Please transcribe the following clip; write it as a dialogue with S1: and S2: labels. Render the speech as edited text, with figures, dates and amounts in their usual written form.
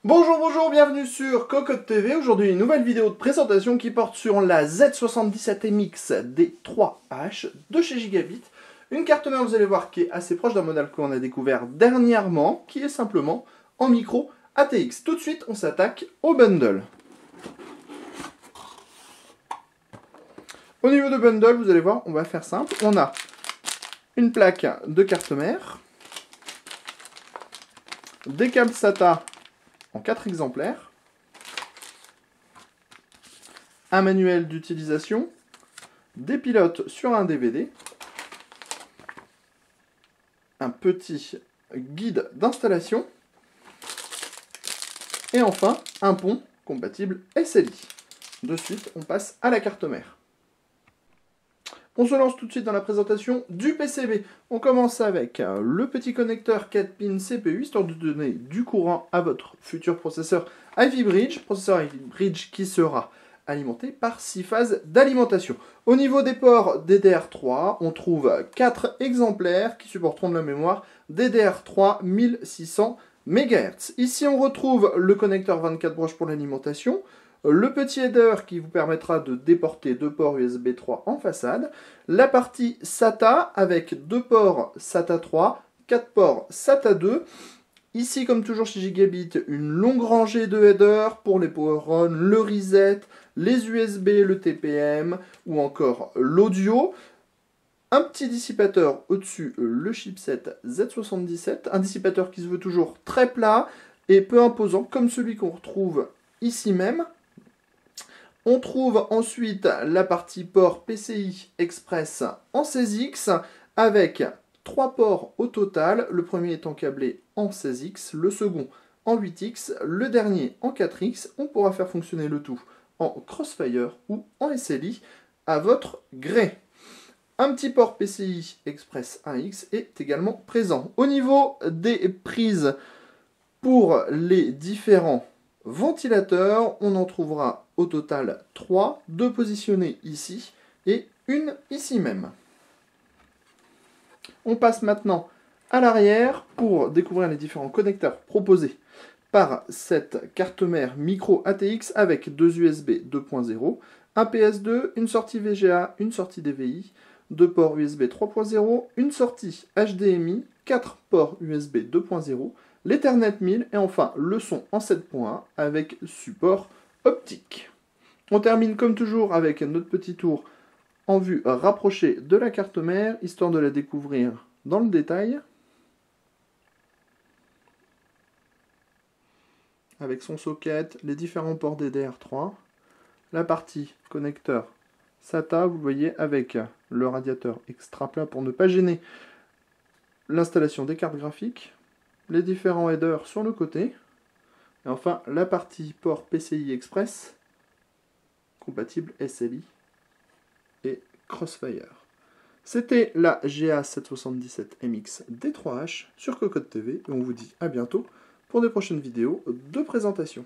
S1: Bonjour, bonjour, bienvenue sur Cocotte TV. Aujourd'hui, une nouvelle vidéo de présentation qui porte sur la Z77MX D3H de chez Gigabit. Une carte mère, vous allez voir, qui est assez proche d'un modèle qu'on a découvert dernièrement, qui est simplement en micro ATX. Tout de suite, on s'attaque au bundle. Au niveau de bundle, vous allez voir, on va faire simple. On a une plaque de carte mère, des câbles SATA en 4 exemplaires, un manuel d'utilisation, des pilotes sur un DVD, un petit guide d'installation, et enfin un pont compatible SLI. De suite, on passe à la carte mère. On se lance tout de suite dans la présentation du PCB. On commence avec le petit connecteur 4 pins CPU, histoire de donner du courant à votre futur processeur Ivy Bridge. Processeur Ivy Bridge qui sera alimenté par 6 phases d'alimentation. Au niveau des ports DDR3, on trouve 4 exemplaires qui supporteront de la mémoire DDR3 1600 MHz. Ici, on retrouve le connecteur 24 broches pour l'alimentation, le petit header qui vous permettra de déporter 2 ports USB 3 en façade, la partie SATA avec 2 ports SATA 3, 4 ports SATA 2, ici comme toujours chez Gigabit, une longue rangée de headers pour les power on, le reset, les USB, le TPM ou encore l'audio, un petit dissipateur au-dessus, le chipset Z77, un dissipateur qui se veut toujours très plat et peu imposant comme celui qu'on retrouve ici même. On trouve ensuite la partie port PCI Express en 16X avec 3 ports au total, le premier étant câblé en 16X, le second en 8X, le dernier en 4X. On pourra faire fonctionner le tout en Crossfire ou en SLI à votre gré. Un petit port PCI Express 1X est également présent. Au niveau des prises pour les différents ventilateurs, on en trouvera au total 3, 2 positionnés ici et une ici même. On passe maintenant à l'arrière pour découvrir les différents connecteurs proposés par cette carte mère micro ATX avec 2 USB 2.0, un PS2, une sortie VGA, une sortie DVI, 2 ports USB 3.0, une sortie HDMI, 4 ports USB 2.0, l'Ethernet 1000 et enfin le son en 7.1 avec support optique. On termine comme toujours avec notre petit tour en vue rapprochée de la carte mère, histoire de la découvrir dans le détail. Avec son socket, les différents ports DDR3, la partie connecteur SATA, vous le voyez, avec le radiateur extra plat pour ne pas gêner l'installation des cartes graphiques, les différents headers sur le côté, et enfin la partie port PCI Express, compatible SLI et Crossfire. C'était la GA777MX D3H sur Cocotte TV, et on vous dit à bientôt pour des prochaines vidéos de présentation.